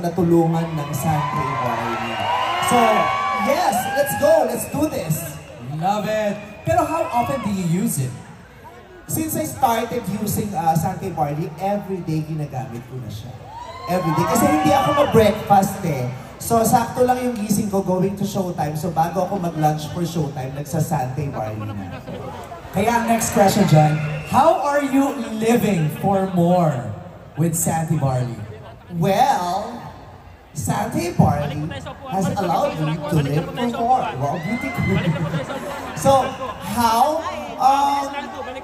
natulungan ng Santé Barley. So, yes, let's go, let's do this. Love it. Pero how often do you use it? Since I started using Santé Barley, everyday ginagamit ko na siya. Everyday. Kasi hindi ako mag-breakfast eh. So, sakto lang yung gising ko going to showtime. So, bago ako mag-lunch for showtime, nagsa-Santé Barley na. Kaya next question dyan, how are you living for more with Santé Barley? Well, Santé Barley has allowed me to live for more. Wow, beauty. So, how?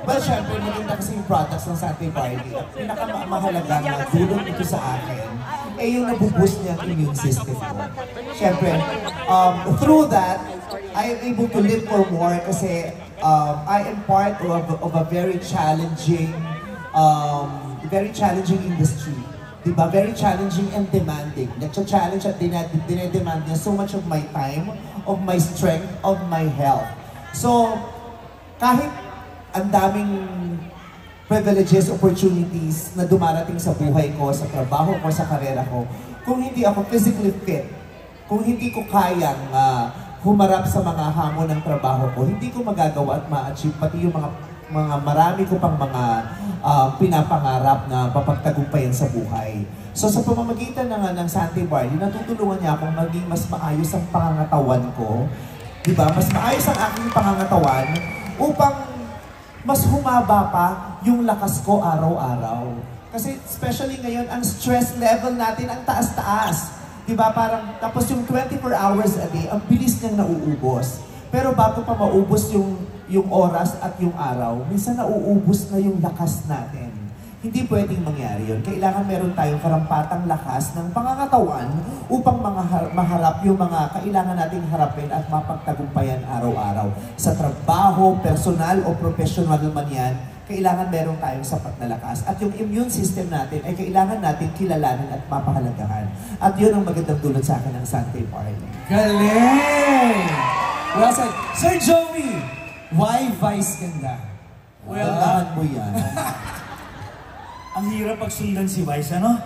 Well, syempre, maganda kasi yung products ng Santé Barley. At pinakamahalaga na tulong ito sa akin, eh yung nabuboost niya ang immune system ko. Syempre, through that, I am able to live for more kasi I am part of a very challenging industry. Diba? Very challenging and demanding. Nagcha-challenge at dinedemand niya so much of my time, of my strength, of my health. So, kahit ang daming privileges, opportunities na dumarating sa buhay ko, sa trabaho ko, sa karera ko, kung hindi ako physically fit, kung hindi ko kayang humarap sa mga hamon ng trabaho ko, hindi ko magagawa at ma-achieve pati yung mga marami ko pang mga pinapangarap na mapagtagumpayan sa buhay. So sa pamamagitan ng Santé Barley, natutulungan niya akong maging mas maayos ang pangangatawan ko. Diba? Mas maayos ang aking pangangatawan upang mas humaba pa yung lakas ko araw-araw. Kasi especially ngayon, ang stress level natin ang taas-taas. Diba? Parang, tapos yung 24 hours a day, ang bilis niyang nauubos. Pero bago pa maubos yung oras at yung araw, minsan nauubos na yung lakas natin. Hindi pwedeng mangyari yun. Kailangan meron tayong karampatang lakas ng pangangatawan upang maharap yung mga kailangan nating harapin at mapagtagumpayan araw-araw. Sa trabaho, personal o professional man yan, kailangan meron tayong sapat na lakas. At yung immune system natin ay kailangan natin kilalanin at mapahalagahan. At yun ang magandang dulot sa akin ng Santé Barley. Galing! Well said. Sir Joey, why Vice Ganda? Well, dahan mo yan. Ang hirap pagsundan si Vice, ano?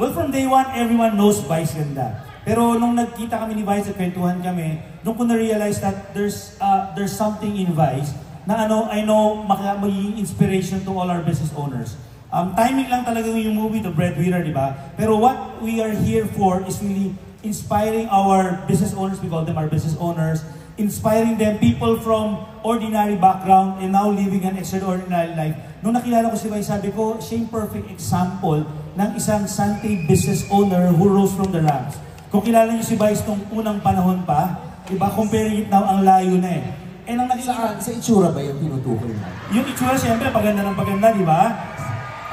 Well, from day one, everyone knows Vice Ganda. Pero nung nagkita kami ni Vice at kwentuhan kami, nung ko na-realize that there's something in Vice na I know magiging inspiration to all our business owners. Timing lang talaga yung movie, The Breadwinner, di ba? Pero what we are here for is really inspiring our business owners, we call them our business owners, inspiring them, people from ordinary background and now living an extraordinary life. Nung nakilala ko si Vice, sabi ko, siya yung perfect example ng isang Santé business owner who rose from the ranks. Kung kilala niyo si Vice nung unang panahon pa, diba, comparing it now, ang layo na eh. And ang nakikita... Sa itsura ba yung tinutukoy mo? Yung itsura, siyempre, paganda ng paganda, di ba?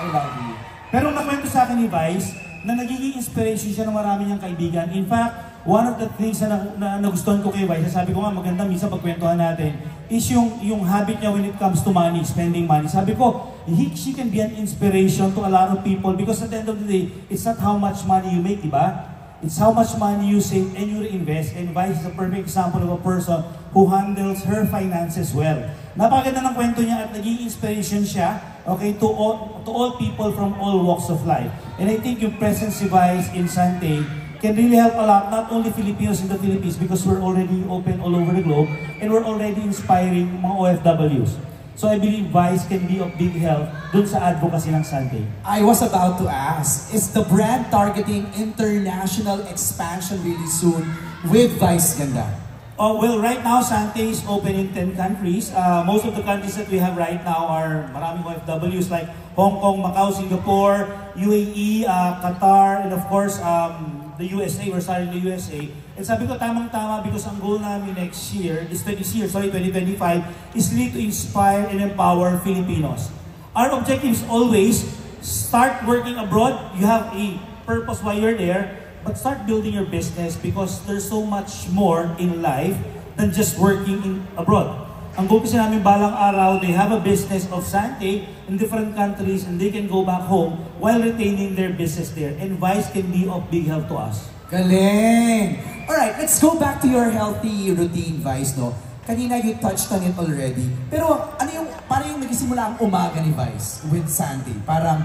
I love you. Pero nakwento sa akin ni Vice, na nagiging inspiration siya ng marami niyang kaibigan. In fact, one of the things na nagustuhan ko kay Vice, sabi ko nga maganda minsan pagkwentuhan natin, is yung habit niya when it comes to money, spending money. Sabi ko, she can be an inspiration to a lot of people because at the end of the day, it's not how much money you make, di ba? It's how much money you save and you reinvest. And Vice is a perfect example of a person who handles her finances well. Napakaganda ng kwento niya at naging inspiration siya, okay, to all people from all walks of life. And I think yung presence si Vice in Santé can really help a lot, not only Filipinos in the Philippines because we're already open all over the globe and we're already inspiring mga OFWs. So I believe Vice can be of big help dun sa advocacy ng Santé. I was about to ask, is the brand targeting international expansion really soon with Vice Ganda? Oh, well, right now, Santé is open in 10 countries. Most of the countries that we have right now are maraming OFWs like Hong Kong, Macau, Singapore, UAE, Qatar, and of course, the USA. We're starting the USA. And sabi ko, tamang-tama because ang goal namin next year, 2025, is really to inspire and empower Filipinos. Our objective is always start working abroad. You have a purpose why you're there. But start building your business because there's so much more in life than just working abroad. Ang goal kasi namin balang araw, they have a business of Santé in different countries and they can go back home while retaining their business there. And Vice can be of big help to us. Galing! Alright, let's go back to your healthy routine, Vice, no? Kanina you touched on it already. Pero ano yung, parang yung nagsimula ang umaga ni Vice with Santé? Parang,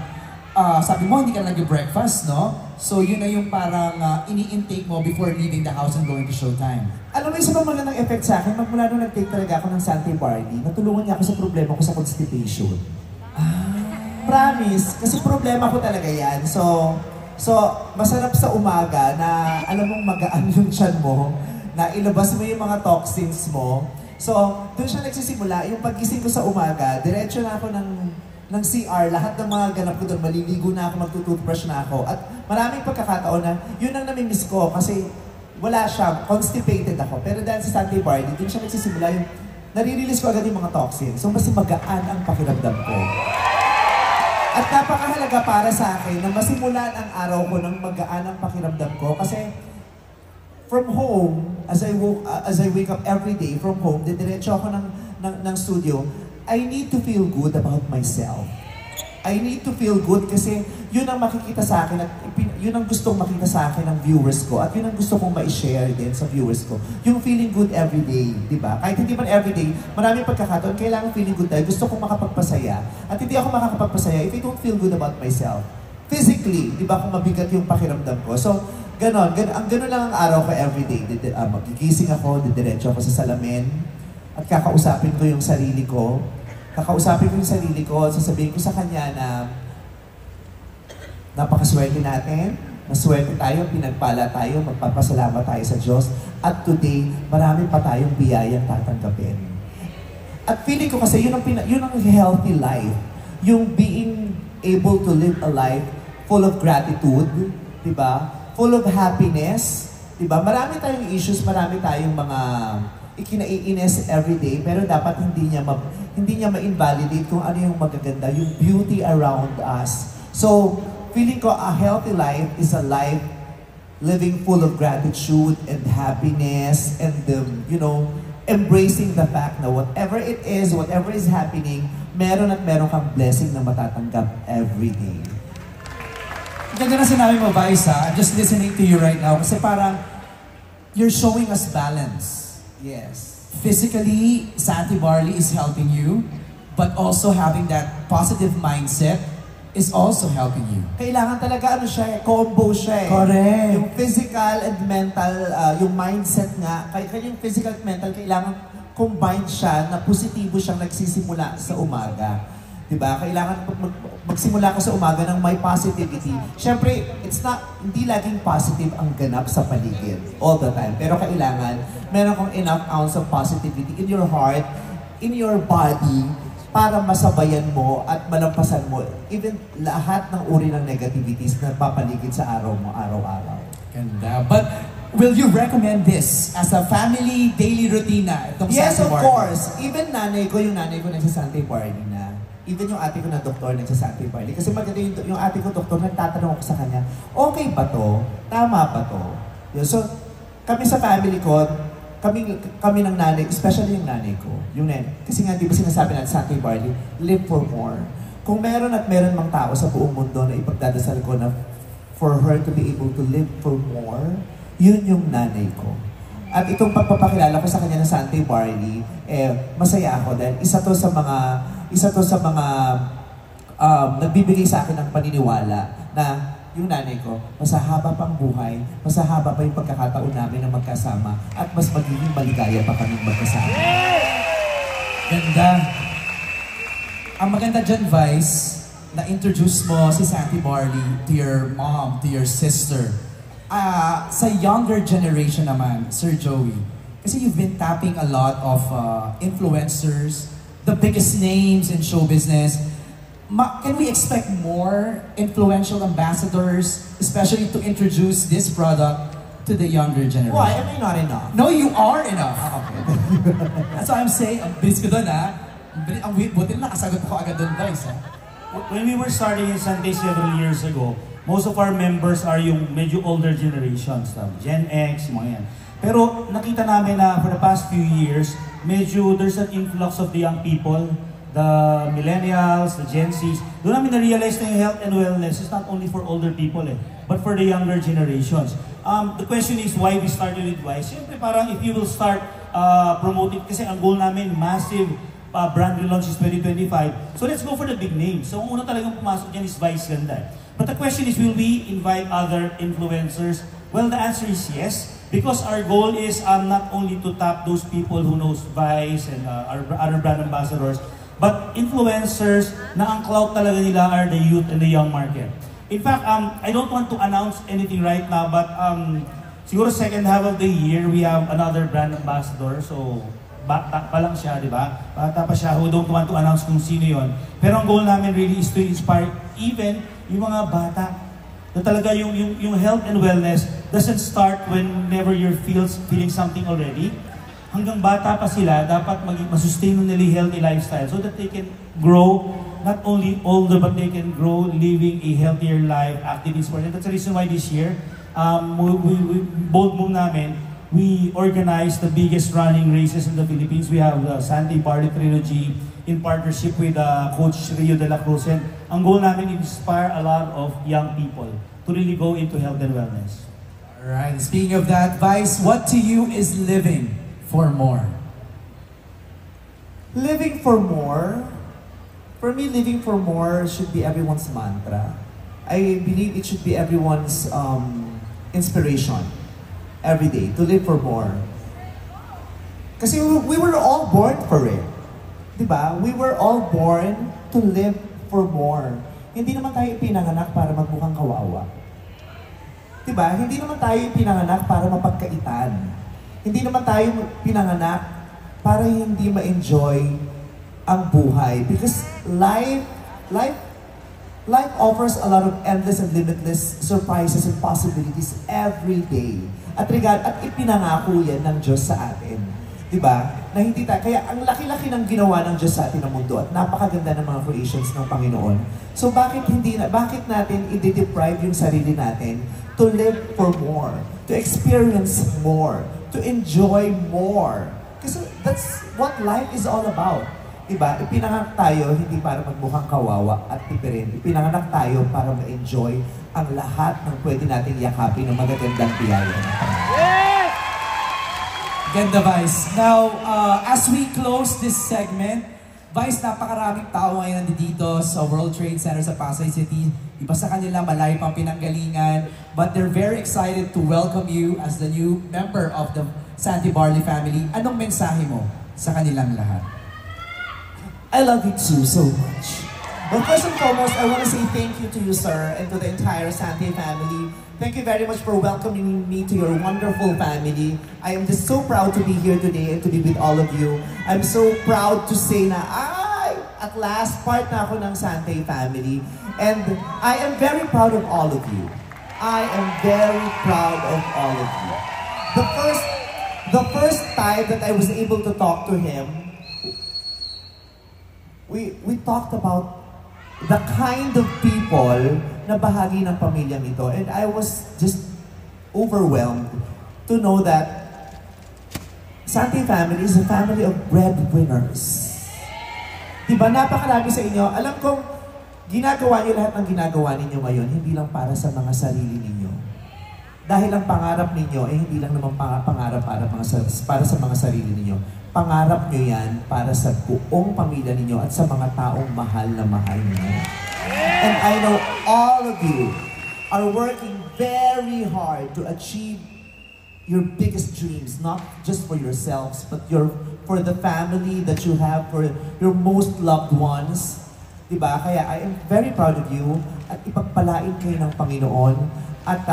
sabi mo hindi ka nag-breakfast, no? So yun na yung parang ini-intake mo before leaving the house and going to showtime. Alam mo, isa pang magandang effect sa akin, magmula nung nag-take talaga ako ng Sante Barley, natulungan niya ako sa problema ko sa constipation. Promise, kasi problema ko talaga yan. So masarap sa umaga na alam mong magaan yung tiyan mo, na ilabas mo yung mga toxins mo. So, doon siya nagsisimula. Yung pagising ko sa umaga, diretso na ako ng CR, lahat ng mga ganap ko doon, maliligo na ako, magtutoothbrush na ako. At maraming pagkakataon na, yun ang namimiss ko kasi wala siya, constipated ako. Pero dahil sa Sante Barley, doon siya nagsisimula yung, nare-release ko agad yung mga toxins. So, mas magaan ang pakiramdam ko. At napakahalaga para sa akin na masimulan ang araw ko ng magaan ang pakiramdam ko kasi from home, as I wake up every day from home, didiretso ako ng studio, I need to feel good about myself. I need to feel good kasi yun ang makikita sa akin at yun ang gustong makita sa akin ng viewers ko at yun ang gusto kong ma-share din sa viewers ko. Yung feeling good every day, di ba? Kahit hindi man every day, maraming pagkakataon, kailangan feeling good tayo. Gusto kong makapagpasaya. At hindi ako makakapagpasaya if I don't feel good about myself. Physically, di ba, kung mabigat yung pakiramdam ko. So, ganon lang ang araw ko everyday. Magigising ako, didiretso ako sa salamin, at kakausapin ko yung sarili ko. Sasabihin ko sa kanya na napakaswerte natin, maswerte tayo, pinagpala tayo, magpapasalamat tayo sa Diyos. At today, marami pa tayong biyayang tatanggapin. At feeling ko kasi yun ang healthy life. Yung being able to live a life full of gratitude, di ba? Full of happiness, di ba? Marami tayong issues, marami tayong mga ikinaiinis everyday, pero dapat hindi niya ma-invalidate kung ano yung magaganda, yung beauty around us. So, feeling ko a healthy life is a life living full of gratitude and happiness and embracing the fact na whatever it is, whatever is happening, meron kang blessing na matatanggap every day. Ganda na sinabi mo, Vice, ha? Just listening to you right now. Kasi parang, you're showing us balance. Yes. Physically, Sante Barley is helping you, but also having that positive mindset is also helping you. Kailangan talaga combo siya eh. Correct. Yung physical and mental, yung mindset nga, kaya yung physical at mental, kailangan combined siya na positibo siyang nagsisimula sa umaga. Diba? Kailangan magsimula ka sa umaga ng may positivity. Siyempre, hindi laging positive ang ganap sa paligid all the time. Pero kailangan, meron kang enough ounce of positivity in your heart, in your body, para masabayan mo at malampasan mo even lahat ng uri ng negativities na papaligid sa araw mo, araw-araw. Ganda. But will you recommend this as a family daily routine na? Yes, of course. Even yung nanay ko nagsasante Barley na. Even yung ate ko na doktor nagsasante Barley. Kasi maganda yung ate ko doktor, nagtatanong ako sa kanya, okay ba to? Tama ba to? So, kami sa family ko, kami ng nanay, especially yung nanay ko, kasi nga di ba sinasabi natin sa Sante Barley, live for more. Kung meron mang tao sa buong mundo na ipagdadasal ko na for her to be able to live for more, yun yung nanay ko. At itong pagpapakilala ko sa kanya ng Sante Barley, masaya ako dahil isa to sa mga nagbibigay sa akin ng paniniwala na yung nanay ko, mas haba pang buhay, mas haba pa yung pagkakataon namin na magkasama at mas magiging maligaya pa kaming magkasama. Ganda. Ang maganda dyan, Vice, na-introduce mo si Sante Barley to your mom, to your sister. Sa younger generation naman, Sir Joey, kasi you've been tapping a lot of influencers, the biggest names in show business. Can we expect more influential ambassadors, especially to introduce this product to the younger generation? Why am I not enough? No, you are enough. Okay. That's what I'm saying. Ang bilis ko doon, ha? Ang buti na nakasagot ko agad doon, guys, ha? When we were starting in Sunday several years ago, most of our members are yung medyo older generations, Gen X, mga yan. Pero nakita namin na for the past few years, medyo there's an influx of the young people, the millennials, the Gen Zs. Doon namin na-realize na yung health and wellness is not only for older people but for the younger generations. The question is why we started with Vice. Siyempre parang if you will start promoting, kasi ang goal namin, massive brand relaunch is 2025. So let's go for the big names. So ang una talagang pumasok dyan is Vice ganda. But the question is, will we invite other influencers? Well, the answer is yes. Because our goal is not only to tap those people who knows Vice and our other brand ambassadors, but influencers na ang clout talaga nila are the youth and the young market. In fact, I don't want to announce anything right now, but siguro second half of the year, we have another brand ambassador. So, bata pa lang siya, di ba? Bata pa siya, who don't want to announce kung sino yon. Pero ang goal namin really is to inspire even yung mga bata. Na talaga yung health and wellness doesn't start whenever you're feeling something already. Hanggang bata pa sila, dapat masustainably healthy lifestyle so that they can grow not only older but they can grow living a healthier life, active in sport. And that's the reason why this year, bold move namin, we organized the biggest running races in the Philippines. We have the Santi Barley Trilogy in partnership with Coach Rio de la Cruz. And ang goal namin is inspire a lot of young people to really go into health and wellness. Alright, speaking of that, Vice, what to you is living for more? Living for more? For me, living for more should be everyone's mantra. I believe it should be everyone's inspiration every day to live for more. Kasi we were all born for it. Diba? We were all born to live for more. Hindi naman tayo pinanganak para magmukhang kawawa. Diba? Hindi naman tayo pinanganak para mapagkaitan. Hindi naman tayo pinanganak para hindi ma-enjoy ang buhay. Because life offers a lot of endless and limitless surprises and possibilities every day. At ipinangako yan ng Diyos sa atin. Diba? Na hindi tayo, kaya ang laki-laki ng ginawa ng Diyos sa atin ng mundo at napakaganda ng mga creations ng Panginoon. So bakit natin i-deprive yung sarili natin to live for more, to experience more, to enjoy more? Kasi that's what life is all about. Diba? Ipinanganak tayo hindi para magmukhang kawawa at tipirin. Ipinanganak tayo para ma-enjoy ang lahat ng pwede nating yakapin ng magagandang biyaya. Ganda, Vice. Now, as we close this segment, Vice, napakaraming tao ngayon nandito sa World Trade Center sa Pasay City. Iba sa kanila, malayo pang pinanggalingan. But they're very excited to welcome you as the new member of the Santi Barley family. Anong mensahe mo sa kanilang lahat? I love you too so much. Well, first and foremost, I want to say thank you to you, sir, and to the entire Santi family. Thank you very much for welcoming me to your wonderful family. I am just so proud to be here today and to be with all of you. I'm so proud to say na, at last, part na ako ng Santi family. And I am very proud of all of you. I am very proud of all of you. The first time that I was able to talk to him, we talked about the kind of people na bahagi ng pamilyang ito. And I was just overwhelmed to know that Santi family is a family of breadwinners. Diba, napakarami sa inyo. Alam kong ginagawa niyo lahat ng ginagawa ninyo ngayon, hindi lang para sa mga sarili ninyo. Dahil ang pangarap ninyo ay hindi lang naman pangarap para sa mga sarili ninyo. Pangarap nyo yan para sa buong pamilya ninyo at sa mga taong mahal na mahal ninyo. And I know all of you are working very hard to achieve your biggest dreams, not just for yourselves, but for the family that you have, for your most loved ones. Diba? Kaya I am very proud of you at ipagpalain kayo ng Panginoon at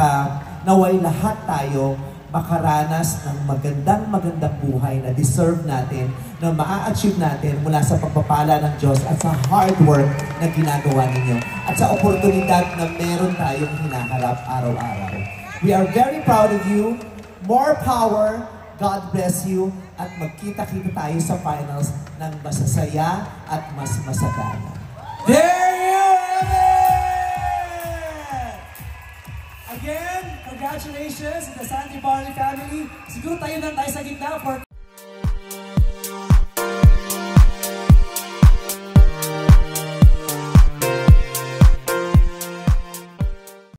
naway lahat tayo makaranas ng magandang buhay na deserve natin, na maa-achieve natin mula sa pagpapala ng Diyos at sa hard work na ginagawa ninyo at sa oportunidad na meron tayong hinaharap araw-araw. We are very proud of you. More power. God bless you. At magkita-kita tayo sa finals ng masasaya at mas masagana. There you have it! Again, congratulations to the Santi Barley family. Siguro tayo lang tayo sa gitna for